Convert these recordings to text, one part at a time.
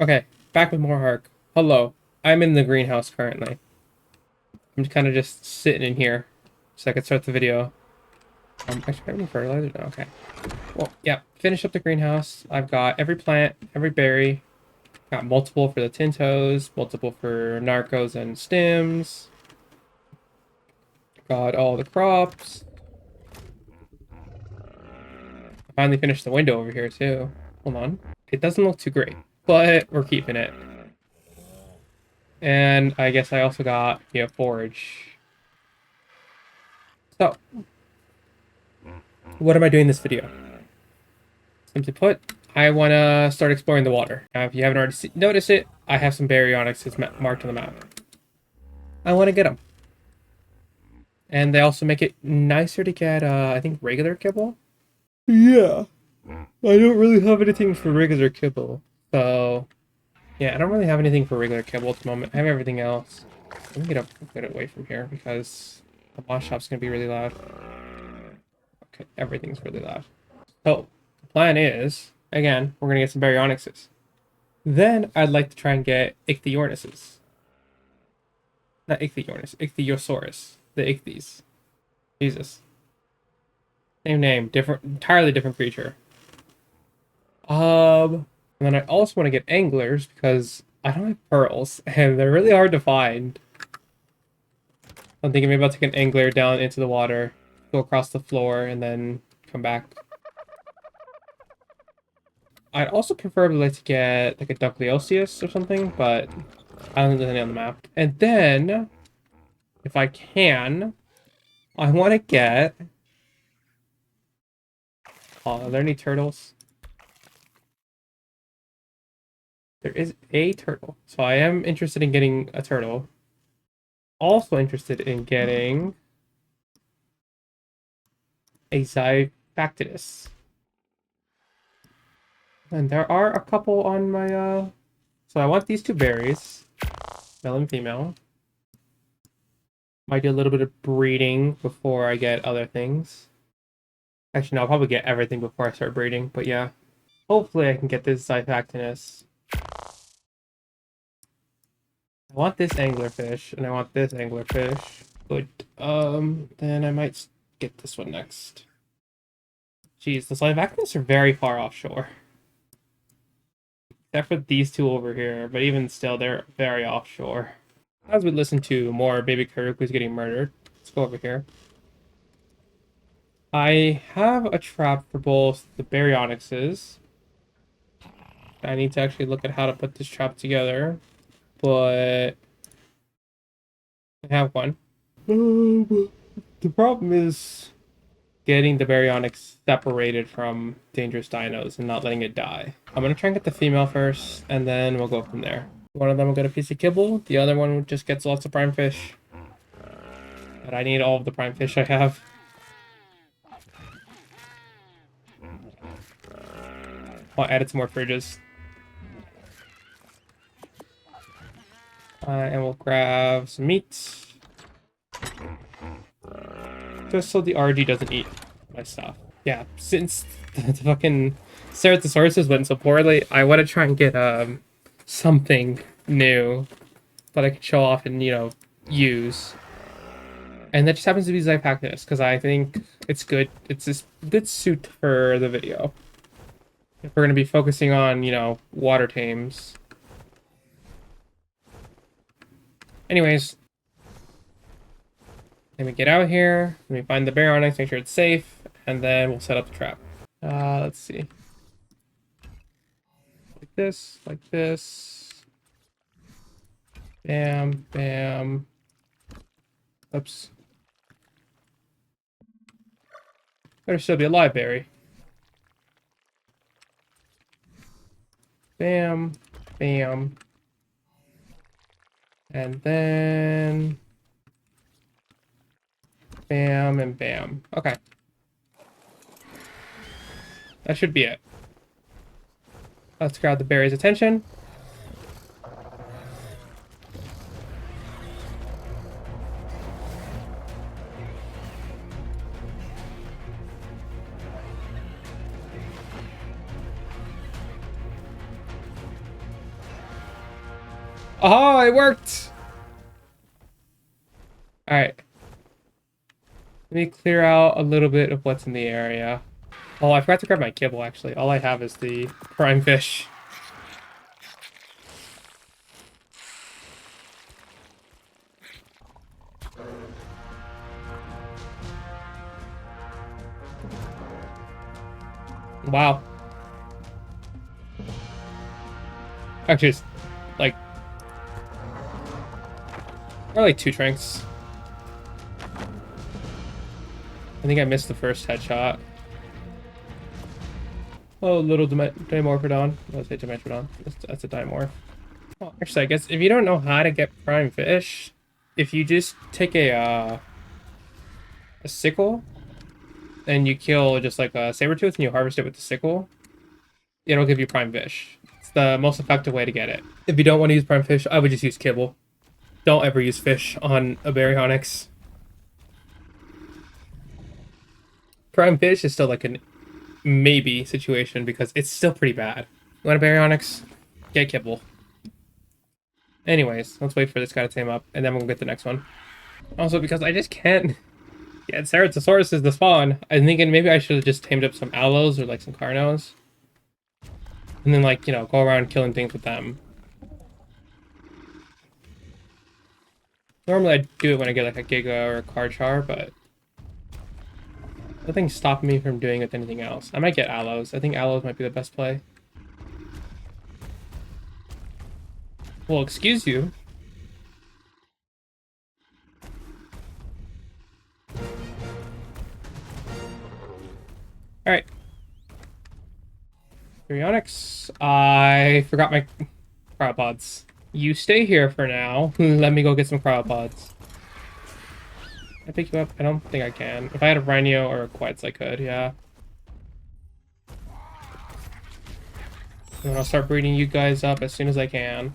Okay, back with more Ark. Hello, I'm in the greenhouse currently. I'm kind of just sitting in here so I can start the video. Actually, I have any fertilizer? No, okay. Well, yeah, finish up the greenhouse. I've got every plant, every berry. Got multiple for the tintos, multiple for narcos and stems. Got all the crops. I finally finished the window over here too. Hold on. It doesn't look too great, but we're keeping it. And I guess I also got, forage. So, what am I doing this video? Simply put, I want to start exploring the water. Now, if you haven't already noticed it, I have some baryonyxes marked on the map. I want to get them. And they also make it nicer to get, I think, regular kibble. Yeah. I don't really have anything for regular kibble. So, yeah, I don't really have anything for regular kibble at the moment. I have everything else. Let me get away from here because the boss shop's going to be really loud. Okay, everything's really loud. So, the plan is, again, we're going to get some baryonyxes. Then I'd like to try and get ichthyornises. Not ichthyornis, ichthyosaurus. The ichthyes. Jesus. Same name, entirely different creature. And then I also want to get anglers because I don't have pearls and they're really hard to find. I'm thinking maybe I'll take an angler down into the water, go across the floor, and then come back. I'd also preferably like to get like a Ducleosteus or something, but I don't think there's any on the map. And then, if I can, I want to get... Oh, are there any turtles? There is a turtle. So I am interested in getting a turtle. Also interested in getting a Zyphactinus. And there are a couple on my, So I want these two berries. Male and female. Might do a little bit of breeding before I get other things. Actually, no, I'll probably get everything before I start breeding, but yeah. Hopefully I can get this Zyphactinus. I want this anglerfish, and I want this anglerfish. Good. Then I might get this one next. Jeez, the Zyphactinus are very far offshore. Except for these two over here, but even still, they're very offshore. As we listen to more baby Karukus getting murdered, let's go over here. I have a trap for both the baryonyxes. I need to actually look at how to put this trap together, but I have one. The problem is getting the baryonyx separated from dangerous dinos and not letting it die. I'm gonna try and get the female first, and then we'll go from there. One of them will get a piece of kibble, the other one just gets lots of prime fish. But I need all of the prime fish I have. I'll add some more fridges. And we'll grab some meat. Just so the RG doesn't eat my stuff. Yeah, since the fucking Ceratosauruses went so poorly, I want to try and get something new that I can show off and, use. And that just happens to be Zyphactinus, because I think it's good. It's this good suit for the video. If we're going to be focusing on, water tames. Anyways, let me get out here. Let me find the baryonyx, make sure it's safe, and then we'll set up the trap. Let's see. Like this, like this. Bam, bam. Oops. Better still be a live berry. Bam, bam. And then... Bam and bam. Okay. That should be it. Let's grab the berry's attention. Oh, it worked! Alright. Let me clear out a little bit of what's in the area. Oh, I forgot to grab my kibble, actually. All I have is the prime fish. Wow. Actually, it's like... Probably 2 tranks. I think I missed the first headshot. Oh, little Dimorphodon. Let's say Dimetrodon. That's a Dimorph. Well, actually, I guess if you don't know how to get prime fish, if you just take a sickle and you kill just like a saber tooth and you harvest it with the sickle, it'll give you prime fish. It's the most effective way to get it. If you don't want to use prime fish, I would just use kibble. Don't ever use fish on a baryonyx. Prime fish is still like an maybe situation because it's still pretty bad. You want a baryonyx? Get kibble. Anyways, let's wait for this guy to tame up, and then we'll get the next one. Also, because I just can't get Ceratosaurus is the spawn, I'm thinking maybe I should have just tamed up some Allos or like some Carnos. And then like, you know, go around killing things with them. Normally I do it when I get like a Giga or a Karchar, but nothing's stopping me from doing it with anything else. I might get Allos. I think Allos might be the best play. Well, excuse you. Alright. Baryonyx. I forgot my cryopods. You stay here for now. Let me go get some cryopods. Can I pick you up? I don't think I can. If I had a Rhino or a Quetz, I could, yeah. And I'll start breeding you guys up as soon as I can.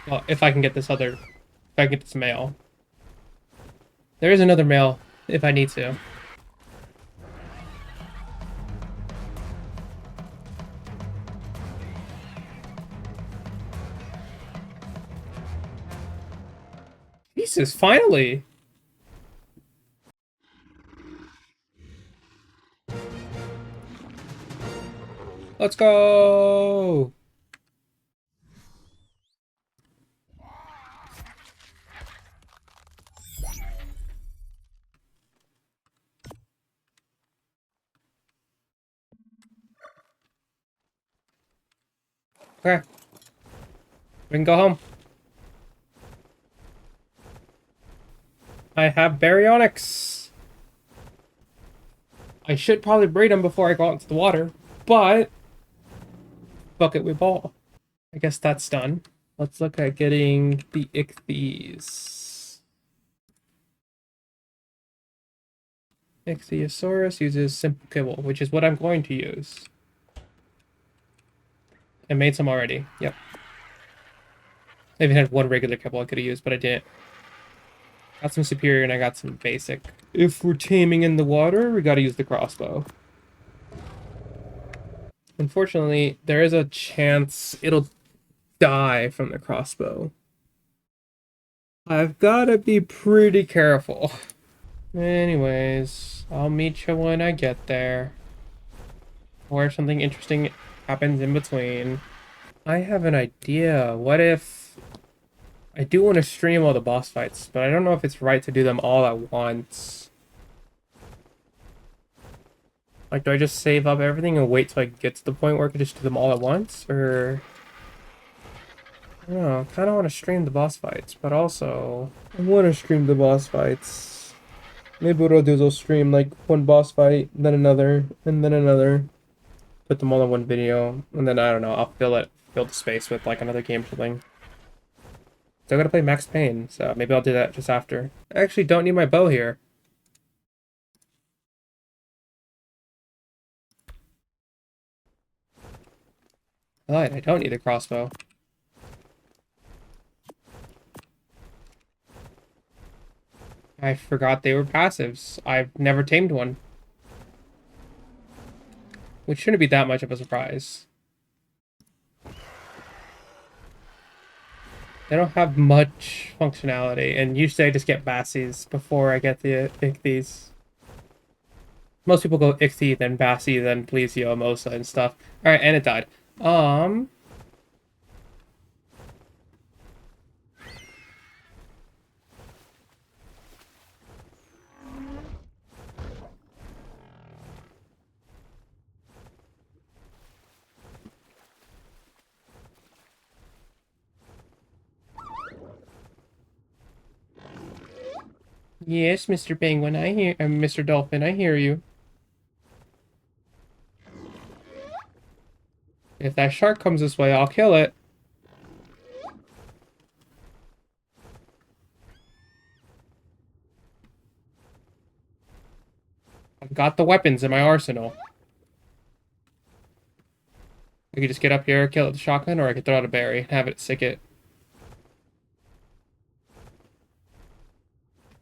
Well, if I can get this other... If I can get this male. There is another male, if I need to. Jesus, finally! Let's go! Okay. We can go home. I have baryonyx. I should probably breed them before I go out into the water, but... Fuck it, we ball. I guess that's done. Let's look at getting the ichthyes. Ichthyosaurus uses simple kibble, which is what I'm going to use. I made some already. Yep. I even had one regular kibble I could have used, but I didn't. Got some superior and I got some basic. If we're taming in the water, we gotta use the crossbow. Unfortunately, there is a chance it'll die from the crossbow. I've gotta be pretty careful. Anyways, I'll meet you when I get there. Or if something interesting happens in between. I have an idea. What if... I do want to stream all the boss fights, but I don't know if it's right to do them all at once. Like, do I just save up everything and wait till I get to the point where I can just do them all at once? Or... I don't know, I kind of want to stream the boss fights, but also... I want to stream the boss fights. Maybe what I'll do is I'll stream, like, one boss fight, then another, and then another. Put them all in one video, and then, I don't know, I'll fill the space with, like, another game or something. Still gotta play Max Payne, so maybe I'll do that just after. I actually don't need my bow here. Alright, I don't need a crossbow. I forgot they were passives. I've never tamed one. Which shouldn't be that much of a surprise. They don't have much functionality, and usually I just get bassies before I get the ichthyes. Most people go ichthy, then bassie, then plesio, mosa, and stuff. Alright, and it died. Um, yes, Mr. Penguin, I hear, Mr. Dolphin, I hear you. If that shark comes this way, I'll kill it. I've got the weapons in my arsenal. I could just get up here, kill it with a shotgun, or I could throw out a berry and have it sick it.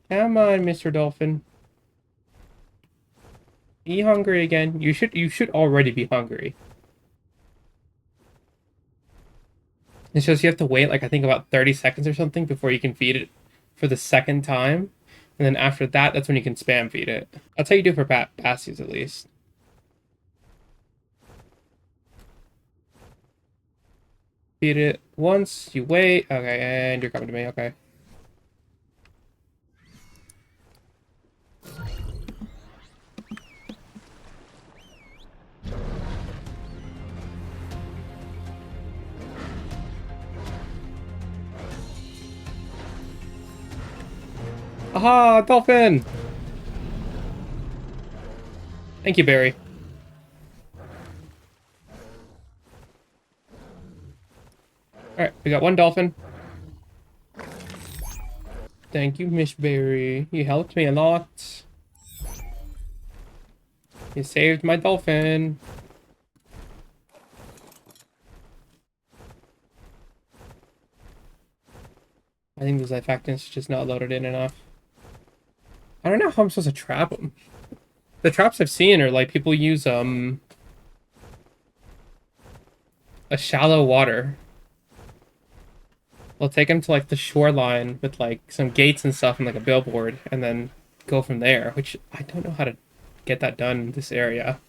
Come on, Mr. Dolphin. Be hungry again. You should already be hungry. It's just you have to wait like I think about 30 seconds or something before you can feed it for the second time. And then after that, that's when you can spam feed it. That's how you do it for Bassies at least. Feed it once, you wait. Okay, and you're coming to me. Okay. Aha, dolphin! Thank you, Barry. Alright, we got one dolphin. Thank you, Miss Barry. You helped me a lot. You saved my dolphin. I think the Zyphactins just not loaded in enough. I don't know how I'm supposed to trap them. The traps I've seen are like people use a shallow water. They'll take them to like the shoreline with like some gates and stuff and like a billboard, and then go from there. Which I don't know how to get that done in this area.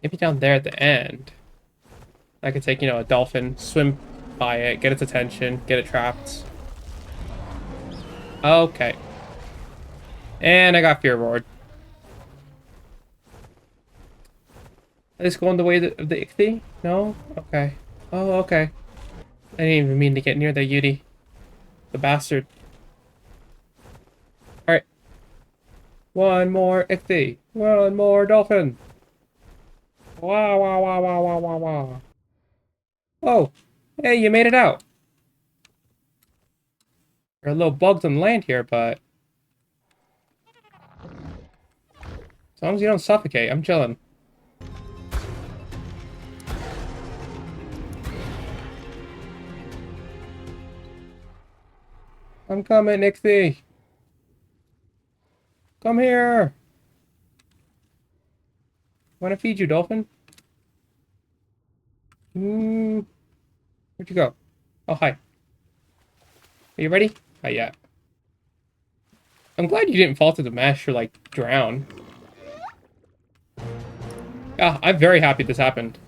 Maybe down there at the end, I could take a dolphin, swim by it, get its attention, get it trapped. Okay, and I got fear roared. Is this going the way of the ichthy? No? Okay. Oh, okay. I didn't even mean to get near the Yudi. The bastard. Alright. One more ichthy. One more dolphin. Wow, wow, wow, wow, wow, wow, wow. Oh. Hey, you made it out. There are little bugs on land here, but as long as you don't suffocate, I'm chilling. I'm coming, ichthy. Come here. Want to feed you, dolphin? Where'd you go? Oh, hi. Are you ready? Oh, yeah. I'm glad you didn't fall through the mesh or, like, drown. Yeah, I'm very happy this happened.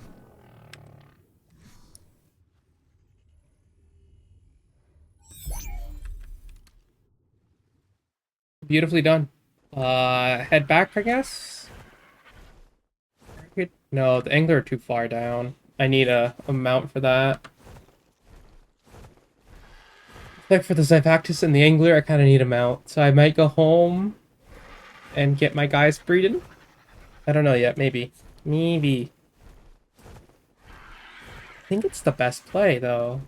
Beautifully done. Head back, I guess? No, the angler are too far down. I need a mount for that. Like for the Zyphactus and the angler, I kind of need a mount. So I might go home and get my guys breeding. I don't know yet. Maybe. Maybe. I think it's the best play, though.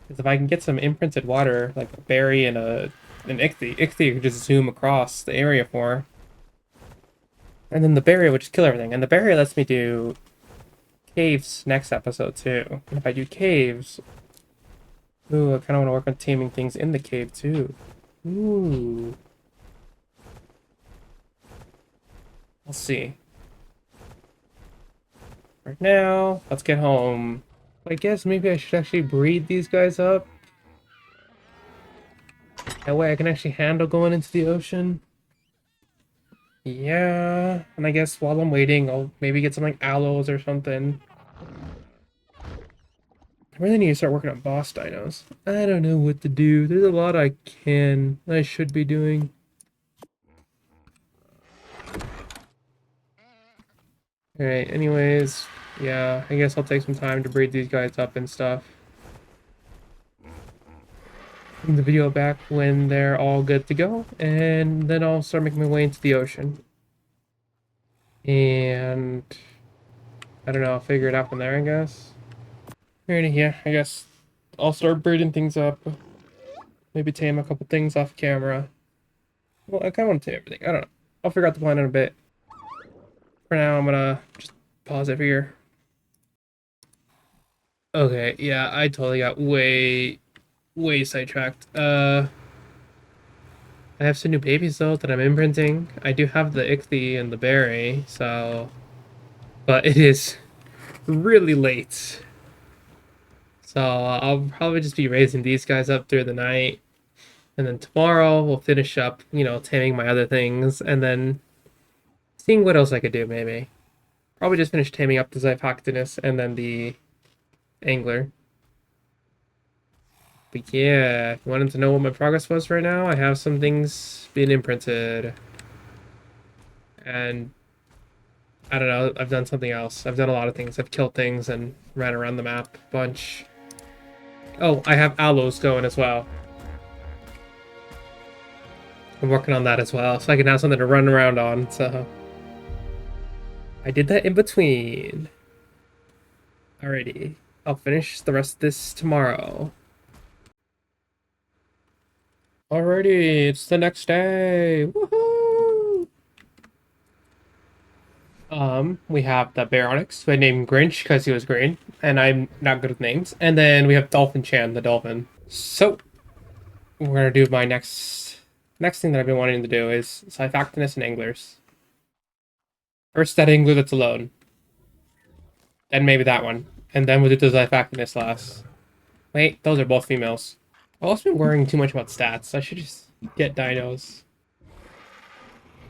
Because if I can get some imprinted water, like a berry and an ichthy could just zoom across the area for. And then the barrier would just kill everything. And the barrier lets me do caves next episode, too. And if I do caves... Ooh, I kind of want to work on taming things in the cave, too. Ooh. We'll see. Right now, let's get home. I guess maybe I should actually breed these guys up. That way I can actually handle going into the ocean. Yeah, and I guess while I'm waiting, I'll maybe get some like aloes or something. I really need to start working on boss dinos. I don't know what to do. There's a lot I should be doing. Alright, anyways, yeah, I guess I'll take some time to breed these guys up and stuff. Bring the video back when they're all good to go, and then I'll start making my way into the ocean. And I don't know, I'll figure it out from there, I guess. Alrighty, yeah, I guess I'll start breeding things up. Maybe tame a couple things off camera. Well, I kind of want to tame everything. I don't know. I'll figure out the plan in a bit. For now, I'm gonna just pause it here. Okay, yeah, I totally got way sidetracked. I have some new babies though that I'm imprinting. I do have the ichthy and the berry, so, but it is really late. So I'll probably just be raising these guys up through the night, and then tomorrow we'll finish up, taming my other things, and then seeing what else I could do maybe. Probably just finish taming up the Xiphoctonus and then the angler. But yeah, if you wanted to know what my progress was right now, I have some things being imprinted. And I don't know, I've done something else. I've done a lot of things. I've killed things and ran around the map a bunch. Oh, I have aloes going as well. I'm working on that as well, so I can have something to run around on, so... I did that in between. Alrighty. I'll finish the rest of this tomorrow. Alrighty, it's the next day. Woohoo! We have the Baryonyx, who I named Grinch because he was green, and I'm not good with names. And then we have Dolphin Chan, the dolphin. So, we're gonna do my next thing that I've been wanting to do is Xiphoctonus and Anglers. First that angler that's alone. Then maybe that one. And then we'll do the Xiphoctonus last. Wait, those are both females. I've also been worrying too much about stats. I should just get dinos.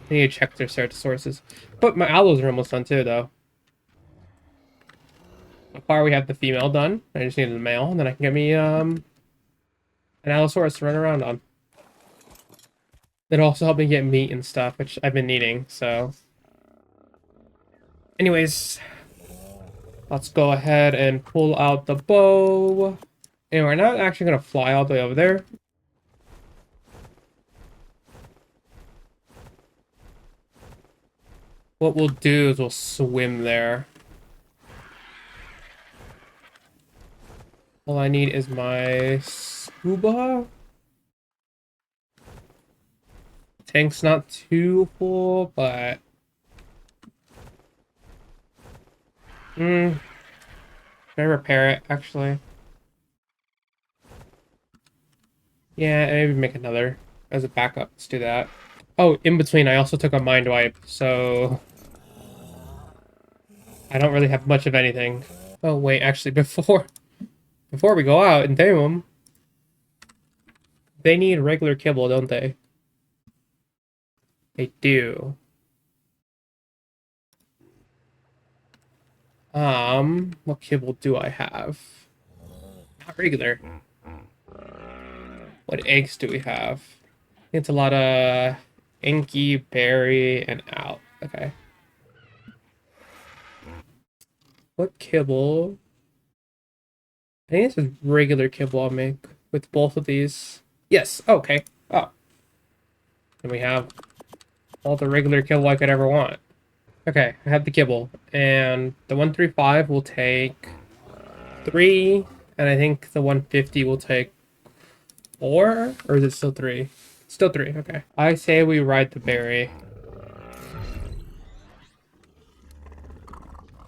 I need to check their search sources. But my aloes are almost done too, though. So far we have the female done. I just need the male, and then I can get me an allosaurus to run around on. That'll also help me get meat and stuff, which I've been needing, so. Anyways, let's go ahead and pull out the bow. And we're not actually gonna fly all the way over there. What we'll do is we'll swim there. All I need is my scuba. Tank's not too full, but... Can I repair it, actually? Yeah, maybe make another as a backup. Let's do that. Oh, in between, I also took a mind wipe, so... I don't really have much of anything. Oh, wait, actually, before we go out and tame them, they need regular kibble, don't they? They do. What kibble do I have? Not regular. What eggs do we have? It's a lot of inky, berry, and out. Okay. What kibble? I think this is regular kibble I'll make with both of these. Yes, okay. Oh. And we have all the regular kibble I could ever want. Okay, I have the kibble. And the 135 will take 3, and I think the 150 will take 4? Or is it still 3? Still 3, okay. I say we ride the berry.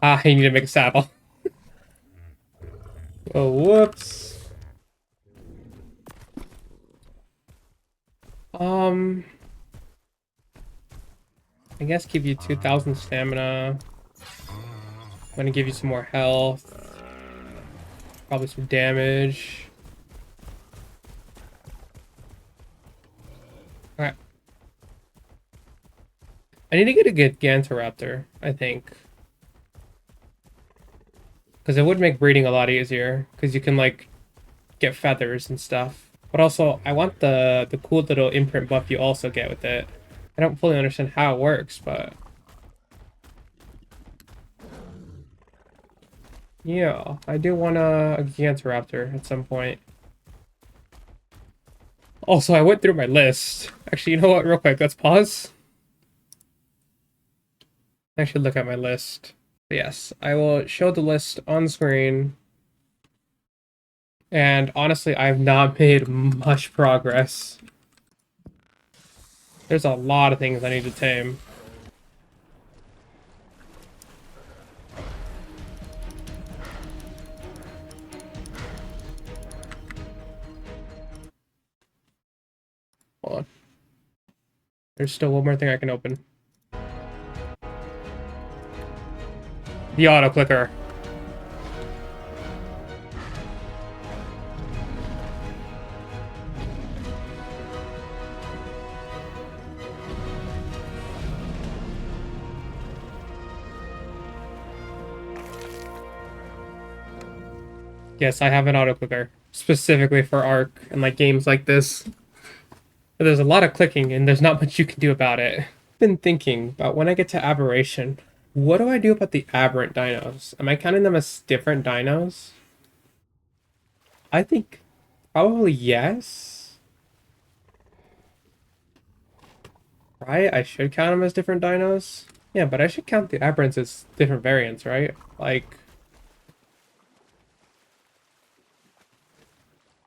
Ah, you need to make a saddle. Oh, whoops. I guess give you 2,000 stamina. I'm gonna give you some more health. Probably some damage. Alright. I need to get a good Gantoraptor, I think. Because it would make breeding a lot easier. Because you can, like, get feathers and stuff. But also, I want the cool little imprint buff you also get with it. I don't fully understand how it works, but... yeah, I do want a Gantoraptor at some point. Also, I went through my list. Actually, you know what? Real quick, let's pause. I should look at my list. But yes, I will show the list on screen. And honestly, I've not made much progress. There's a lot of things I need to tame. Hold on. There's still one more thing I can open. The auto clicker. Yes, I have an auto clicker specifically for Ark and like games like this. But there's a lot of clicking and there's not much you can do about it. I've been thinking about when I get to aberration, what do I do about the aberrant dinos? Am I counting them as different dinos? I think probably yes. Right? I should count them as different dinos. Yeah, but I should count the aberrants as different variants, right? Like,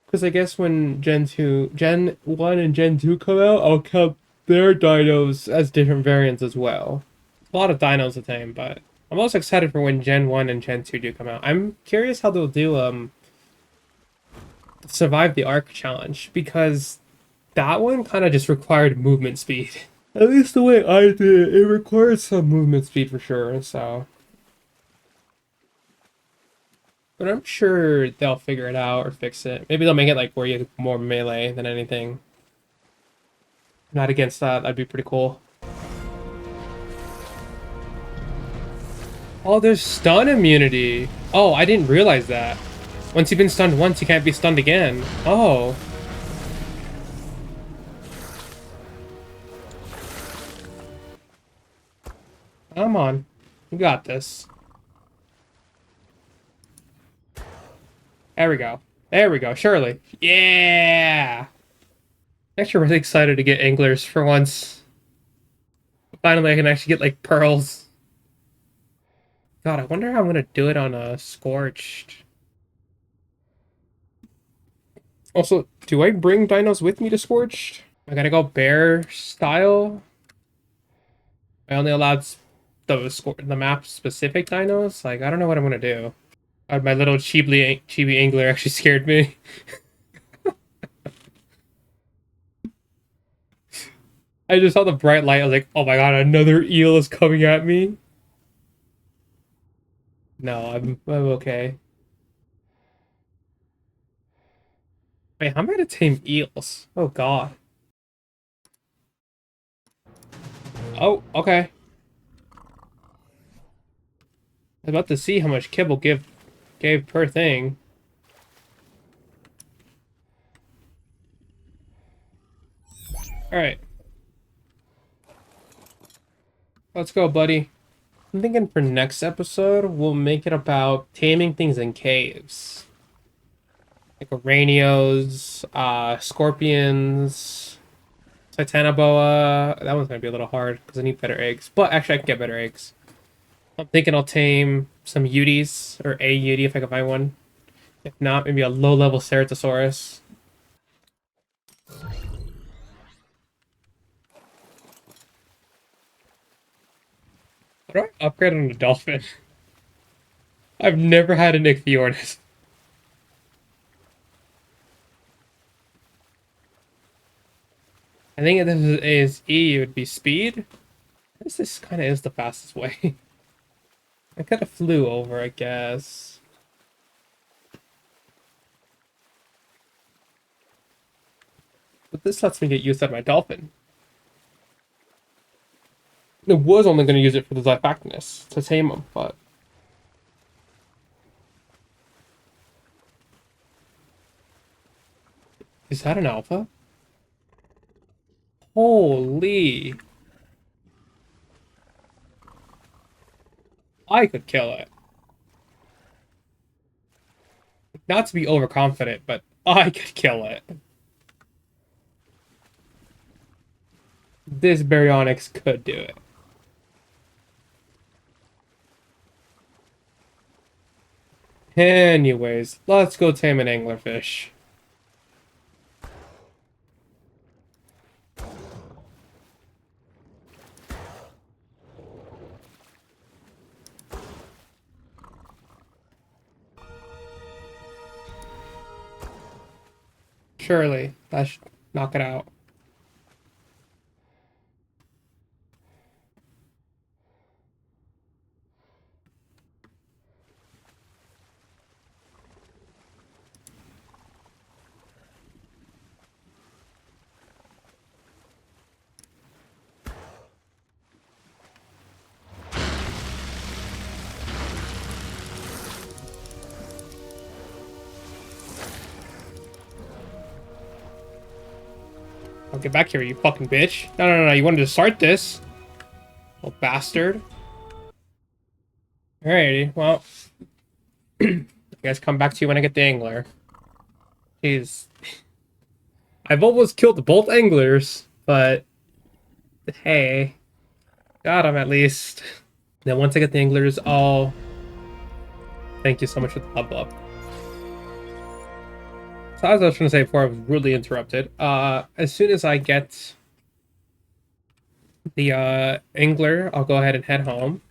because I guess when Gen 1 and Gen 2 come out, I'll count their dinos as different variants as well. A lot of dinos to tame, but I'm also excited for when Gen 1 and Gen 2 do come out. I'm curious how they'll do survive the Ark challenge, because that one kind of just required movement speed. At least the way I did it, it required some movement speed for sure, so. But I'm sure they'll figure it out or fix it. Maybe they'll make it like where you have more melee than anything. Not against that, that'd be pretty cool. Oh, there's stun immunity. Oh, I didn't realize that. Once you've been stunned once, you can't be stunned again. Oh. Come on. You got this. There we go. There we go. Surely. Yeah! Actually, really excited to get anglers for once. Finally, I can actually get, like, pearls. God, I wonder how I'm gonna do it on a Scorched. Also, do I bring dinos with me to Scorched? I gotta go bear style? I only allowed the map specific dinos? Like, I don't know what I'm gonna do. My little chibi angler actually scared me. I just saw the bright light. I was like, oh my god, another eel is coming at me. No, I'm okay. Wait, how am I gonna tame eels? Oh god. Oh, okay. I was about to see how much kibble gave per thing. Alright. Let's go, buddy. I'm thinking for next episode, we'll make it about taming things in caves. Like Aranios, scorpions, Titanoboa. That one's gonna be a little hard because I need better eggs. But actually, I can get better eggs. I'm thinking I'll tame some Uties, or a Utie if I can find one. If not, maybe a low-level Ceratosaurus. How do I upgrade on a dolphin? I've never had an Ichthyornis. I think if this is E, it would be speed. I guess this kind of is the fastest way. I could have flew over, I guess. This lets me get use out of my dolphin. I was only going to use it for the Zyphactinus to tame him, but... Is that an alpha? Holy... I could kill it. Not to be overconfident, but I could kill it. This Baryonyx could do it. Anyways, let's go tame an anglerfish. Surely, that should knock it out. I'll get back here, you fucking bitch. No, you wanted to start this. Little bastard. Alrighty, well. I guess come back to you when I get the angler. Jeez. I've almost killed both anglers, but... Hey. Got him at least. Then once I get the anglers, I'll... Thank you so much for the hub up. So as I was trying to say before, I was rudely interrupted. As soon as I get the angler, I'll go ahead and head home.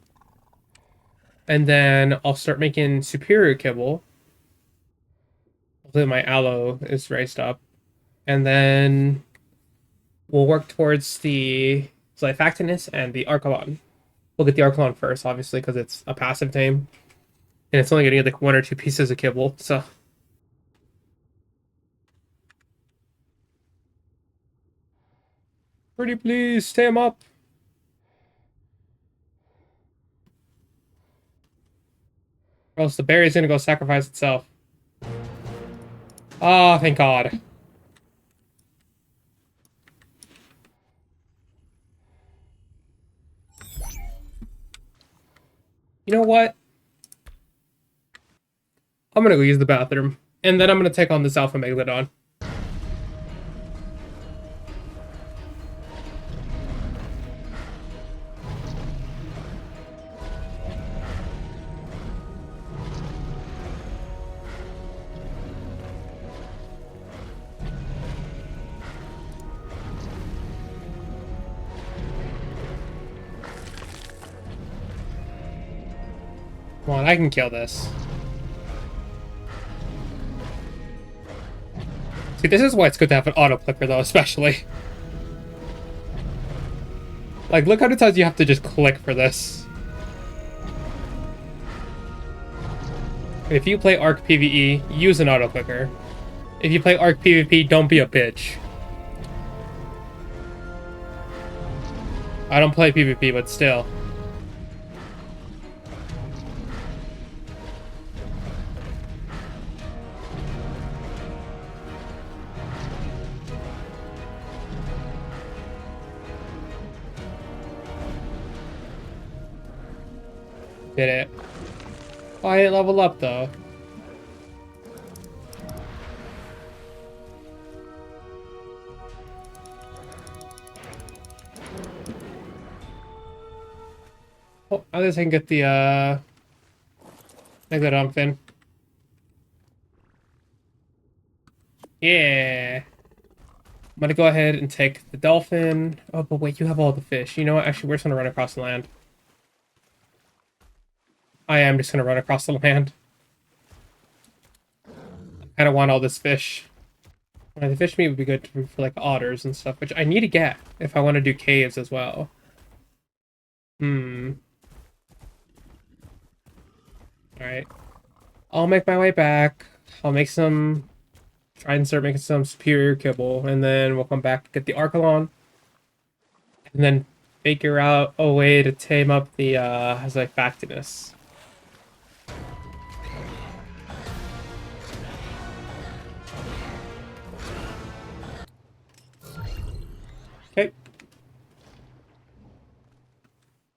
And then I'll start making superior kibble. Hopefully my aloe is raised up. And then we'll work towards the Zyphactinus and the Archelon. We'll get the Archelon first, obviously, because it's a passive tame. And it's only going to get like 1 or 2 pieces of kibble, so... Pretty please, stay him up. Or else the berry's gonna go sacrifice itself. Ah, oh, thank God. You know what? I'm gonna go use the bathroom. And then I'm gonna take on this Alpha Megalodon. Come on, I can kill this. See, this is why it's good to have an auto clicker, though, especially. Like, look how many times you have to just click for this. If you play Ark PvE, use an auto clicker. If you play Ark PvP, don't be a bitch. I don't play PvP, but still. Did it. Oh, I didn't level up, though. Oh, at least I can get the, Megalodon fin. Yeah. I'm gonna go ahead and take the dolphin. Oh, but wait, you have all the fish. You know what? Actually, we're just gonna run across the land. I am just gonna run across the land. I don't want all this fish. The fish meat would be good for like otters and stuff, which I need to get if I want to do caves as well. Alright. I'll make my way back. I'll make some Try and start making some superior kibble, and then we'll come back, get the Archelon, and then figure out a way to tame up the Zyphactinus. Okay.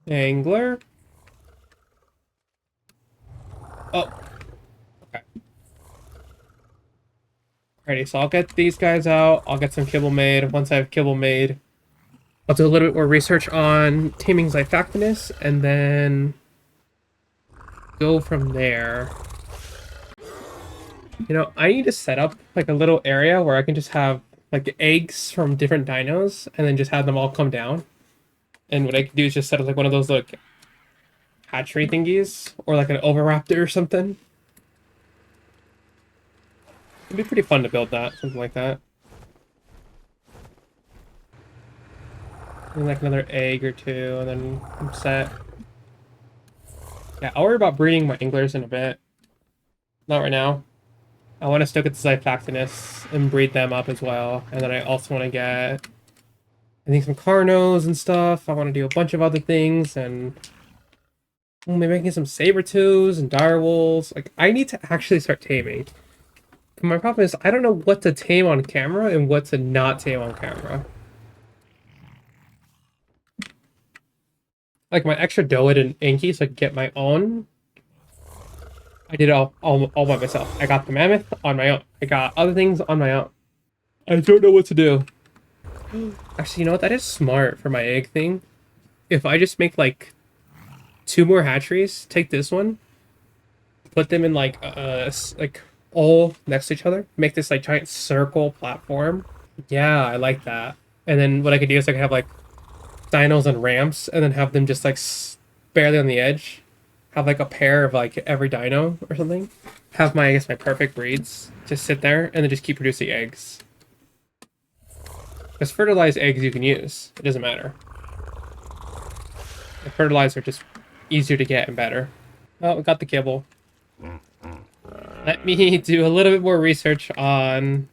Angler. Oh, okay. Alrighty, so I'll get these guys out. I'll get some kibble made. Once I have kibble made, I'll do a little bit more research on taming Zyphactinus, and then go from there. You know, I need to set up like a little area where I can just have like eggs from different dinos, and then just have them all come down. And what I can do is just set up like one of those like hatchery thingies, or like an overraptor or something. It'd be pretty fun to build that, something like that. And like another egg or two, and then I'm set. Yeah, I'll worry about breeding my anglers in a bit. Not right now. I want to still get the Zyphactinus and breed them up as well. And then I also want to get, I think, some Carnos and stuff. I want to do a bunch of other things, and maybe making some Sabertooths and Direwolves. Like, I need to actually start taming. My problem is I don't know what to tame on camera and what to not tame on camera. Like my extra Doed and Inky, so I could get my own. I did it all by myself. I got the Mammoth on my own. I got other things on my own. I don't know what to do. Actually, you know what? That is smart for my egg thing. If I just make like 2 more hatcheries, take this one, put them in like all next to each other, make this like giant circle platform. Yeah, I like that. And then what I could do is I could have like dinos and ramps, and then have them just like barely on the edge. Have like a pair of like every dino or something. Have my, I guess, my perfect breeds just sit there and then just keep producing eggs. Because fertilized eggs you can use. It doesn't matter. The fertilized are just easier to get and better. Oh, we got the kibble. Let me do a little bit more research on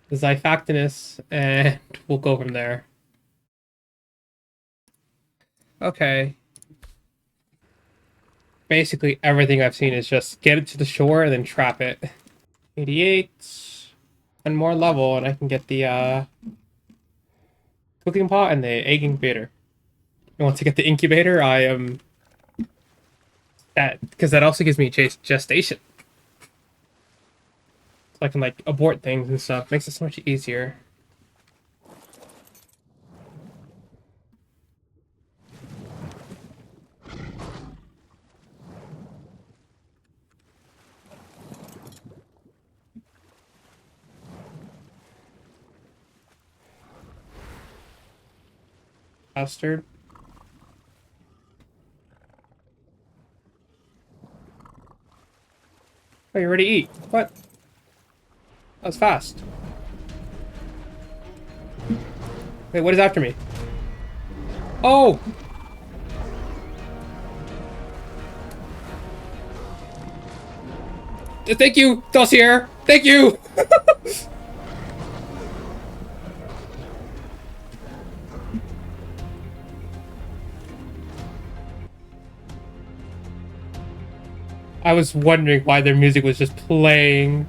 the Zyphactinus, and we'll go from there. Okay. Basically, everything I've seen is just get it to the shore and then trap it. 88. One more level, and I can get the cooking pot and the egg incubator. And once I get the incubator, I am that, because that also gives me gestation. So I can like abort things and stuff. Makes it so much easier. Bastard. Oh, you're ready to eat. What? That was fast. Wait, what is after me? Oh! Thank you, Dossier! Thank you! I was wondering why their music was just playing.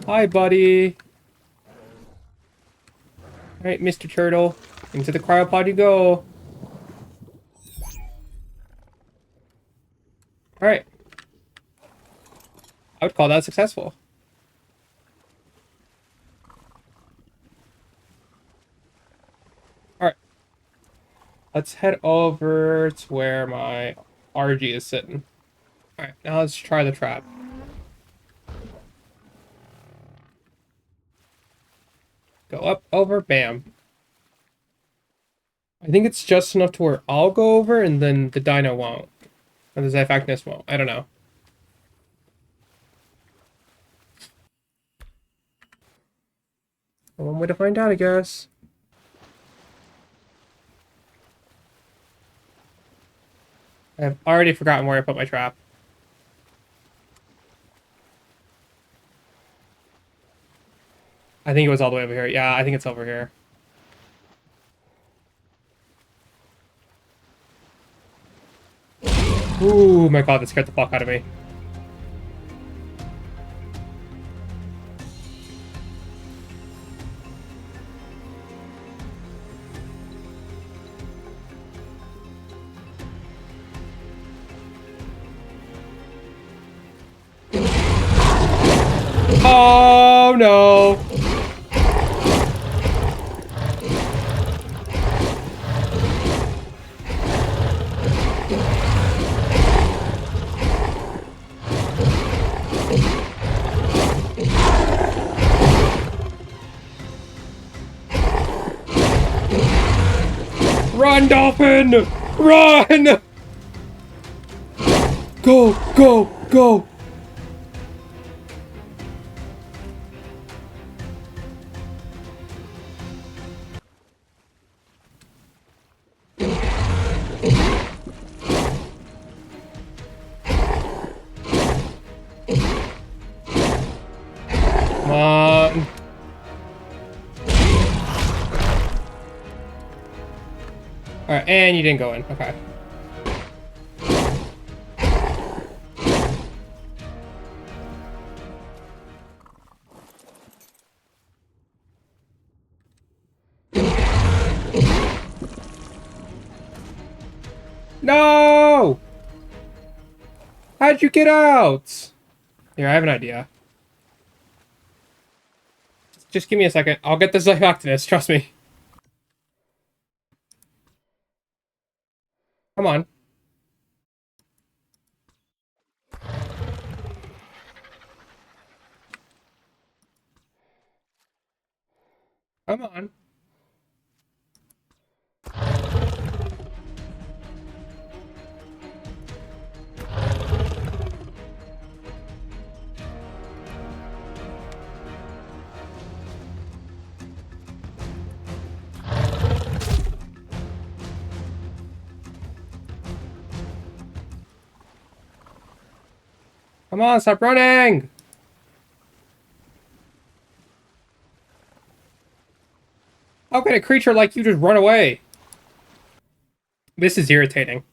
Hi, buddy. Alright, Mr. Turtle. Into the cryopod you go. Alright. I would call that successful. Alright. Let's head over to where my RG is sitting. Alright, now let's try the trap. Go up, over, bam. I think it's just enough to where I'll go over and then the dino won't. And the Zyphactinus won't. I don't know. One way to find out, I guess. I've already forgotten where I put my trap. I think it was all the way over here. Yeah, I think it's over here. Ooh, my god, that scared the fuck out of me. Oh no! Run, dolphin! Run! Go, go, go! Come on. Alright, and you didn't go in. Okay. No! How'd you get out? Here, I have an idea. Just give me a second. I'll get this back to this. Trust me. Come on. Come on. Come on, stop running! How can a creature like you just run away? This is irritating.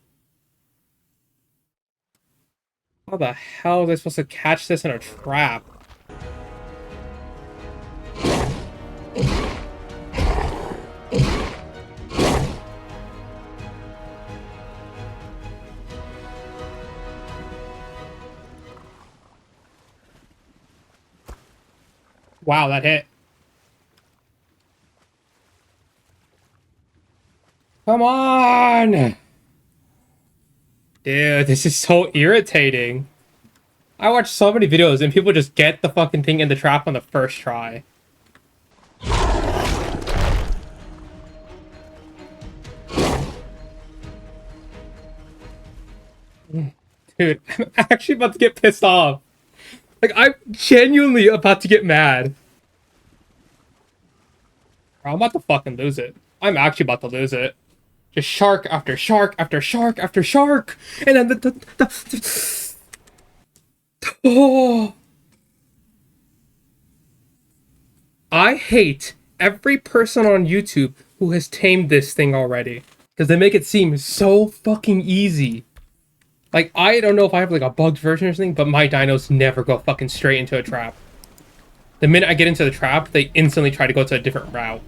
How the hell are they supposed to catch this in a trap? Wow, that hit. Come on! Dude, this is so irritating. I watch so many videos and people just get the fucking thing in the trap on the first try. Dude, I'm actually about to get pissed off. Like, I'm genuinely about to get mad. I'm about to fucking lose it. I'm actually about to lose it. Just shark after shark after shark after shark. And then oh. I hate every person on YouTube who has tamed this thing already. Because they make it seem so fucking easy. Like, I don't know if I have like a bugged version or something, but my dinos never go fucking straight into a trap. The minute I get into the trap, they instantly try to go to a different route.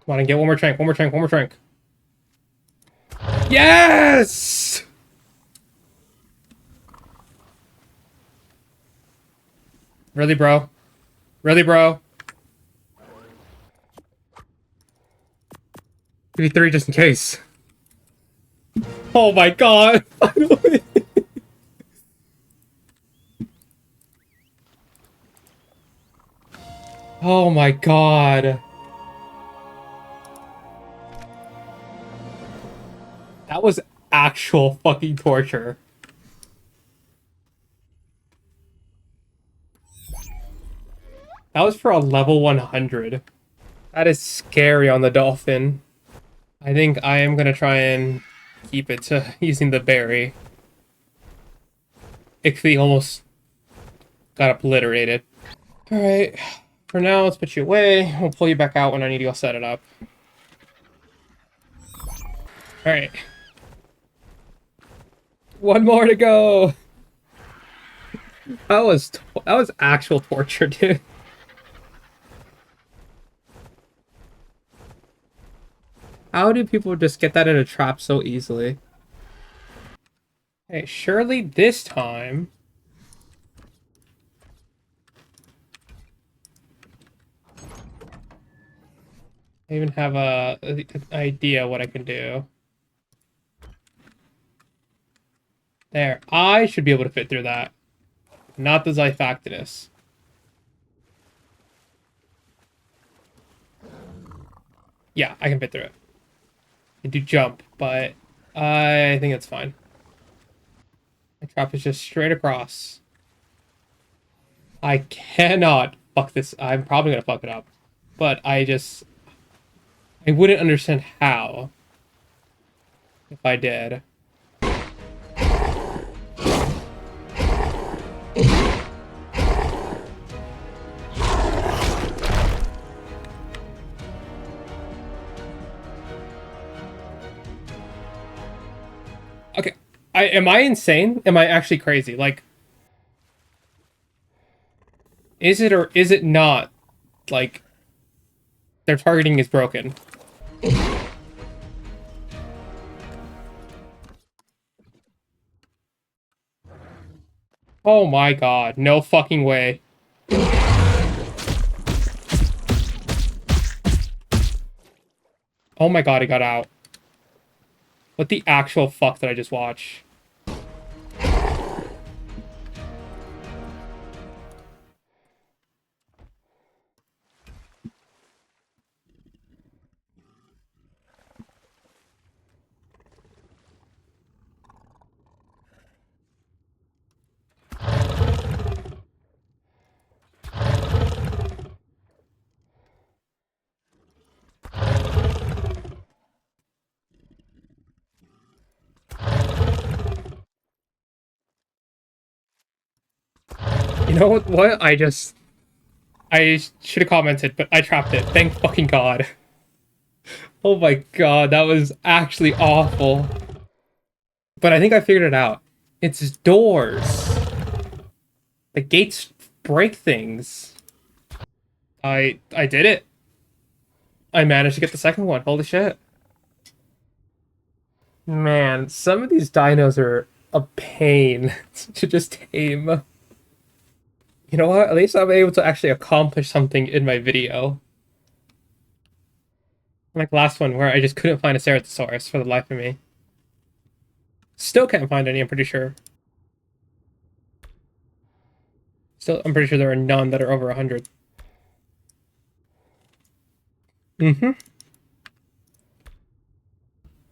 Come on and get one more trank, one more trank, one more trank. Yes! Really, bro? Really, bro? Give me 3 just in case. Oh my god! Finally! Oh my god. That was actual fucking torture. That was for a level 100. That is scary on the dolphin. I think I am gonna try and keep it to using the berry. Ichthy almost got obliterated. Alright, for now, let's put you away. We'll pull you back out when I need to go set it up. Alright. One more to go! That was actual torture, dude. How do people just get that in a trap so easily? Hey, surely this time... I even have an idea what I can do. There. I should be able to fit through that. Not the Xiphactinus. Yeah, I can fit through it. I do jump, but I think it's fine. My trap is just straight across. I cannot fuck this. I'm probably gonna fuck it up. But I wouldn't understand how if I did. Okay. Am I insane? Am I actually crazy? Like, is it or is it not? Like, their targeting is broken. Oh my god. No fucking way. Oh my god, it got out. What the actual fuck did I just watch? You know what? I should have commented, but I trapped it. Thank fucking god. Oh my god, that was actually awful. But I think I figured it out. It's doors. The gates break things. I did it. I managed to get the second one. Holy shit. Man, some of these dinos are a pain to just tame. You know what? At least I'm able to actually accomplish something in my video. Like last one where I just couldn't find a Ceratosaurus for the life of me. Still can't find any, I'm pretty sure. Still, I'm pretty sure there are none that are over 100. Mm-hmm.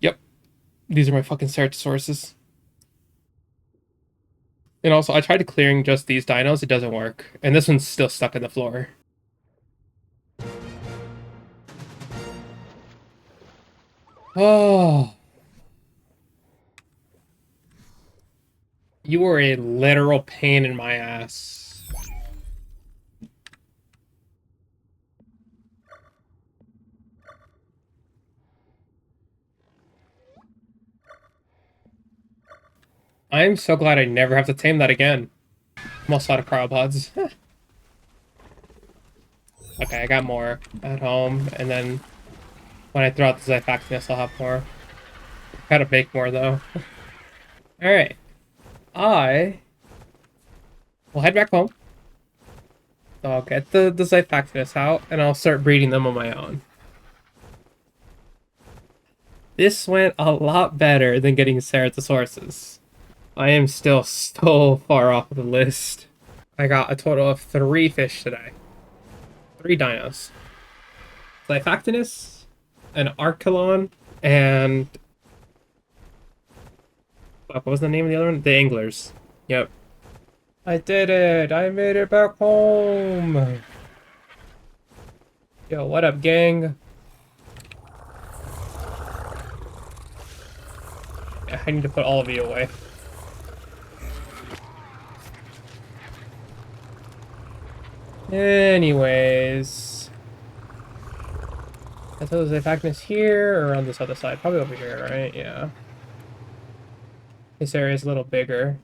Yep. These are my fucking Ceratosauruses. And also, I tried clearing just these dinos. It doesn't work. And this one's still stuck in the floor. Oh. You were a literal pain in my ass. I'm so glad I never have to tame that again. Almost out of cryopods. Okay, I got more at home, and then when I throw out the Xiphactinus, I'll have more. Gotta make more, though. Alright. I will head back home. I'll get the Xiphactinus out, and I'll start breeding them on my own. This went a lot better than getting Ceratosauruses. I am still so far off of the list. I got a total of 3 fish today. 3 dinos. Xiphactinus, an Archelon, and... What was the name of the other one? The Anglers. Yep. I did it! I made it back home! Yo, what up, gang? Yeah, I need to put all of you away. Anyways, I suppose the effectiveness here or on this other side? Probably over here, right? Yeah. This area is a little bigger.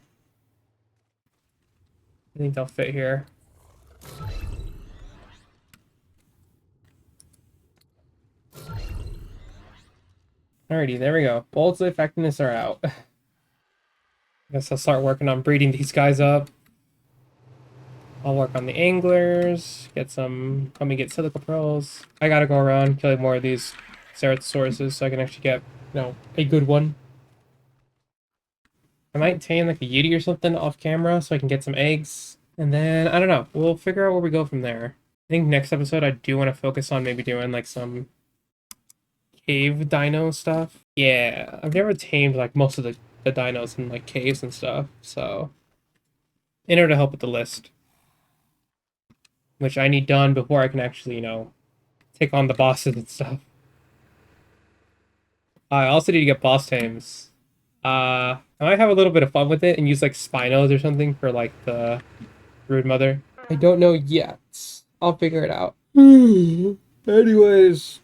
I think they'll fit here. Alrighty, there we go. Bolts of effectiveness are out. Guess I'll start working on breeding these guys up. I'll work on the anglers, help me get silica pearls. I gotta go around killing more of these ceratosauruses so I can actually get, a good one. I might tame like a Yeti or something off camera so I can get some eggs. And then, I don't know, we'll figure out where we go from there. I think next episode I do want to focus on maybe doing like some cave dino stuff. Yeah, I've never tamed like most of the dinos in like caves and stuff, so in order to help with the list, which I need done before I can actually, take on the bosses and stuff. I also need to get boss tames. I might have a little bit of fun with it and use like Spinos or something for like the Brood Mother. I don't know yet. I'll figure it out. Anyways,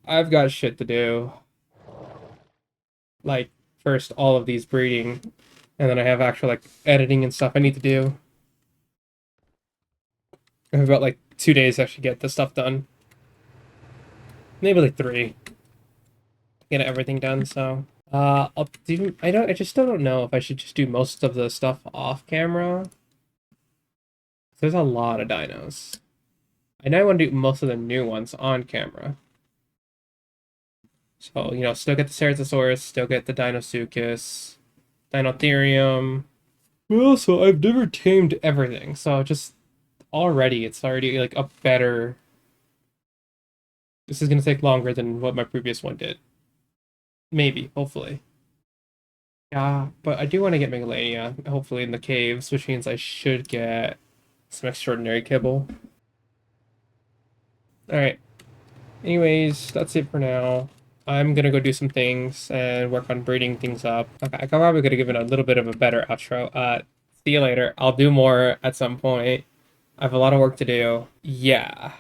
I've got shit to do. Like, first, all of these breeding, and then I have actual like editing and stuff I need to do. I have about like 2 days to actually get this stuff done. Maybe like 3. Get everything done, so. I'll do. I just still don't know if I should just do most of the stuff off camera. There's a lot of dinos. I know I want to do most of the new ones on camera. So, still get the Ceratosaurus, still get the Deinosuchus, Dinotherium. Also, I've never tamed everything, so just it's already like a better. This is gonna take longer than what my previous one did. Maybe, hopefully. Yeah, but I do want to get Megalania, hopefully in the caves, which means I should get some extraordinary kibble. Alright. Anyways, that's it for now. I'm gonna go do some things and work on breeding things up. Okay, I'm probably gonna give it a little bit of a better outro. See you later. I'll do more at some point. I have a lot of work to do. Yeah.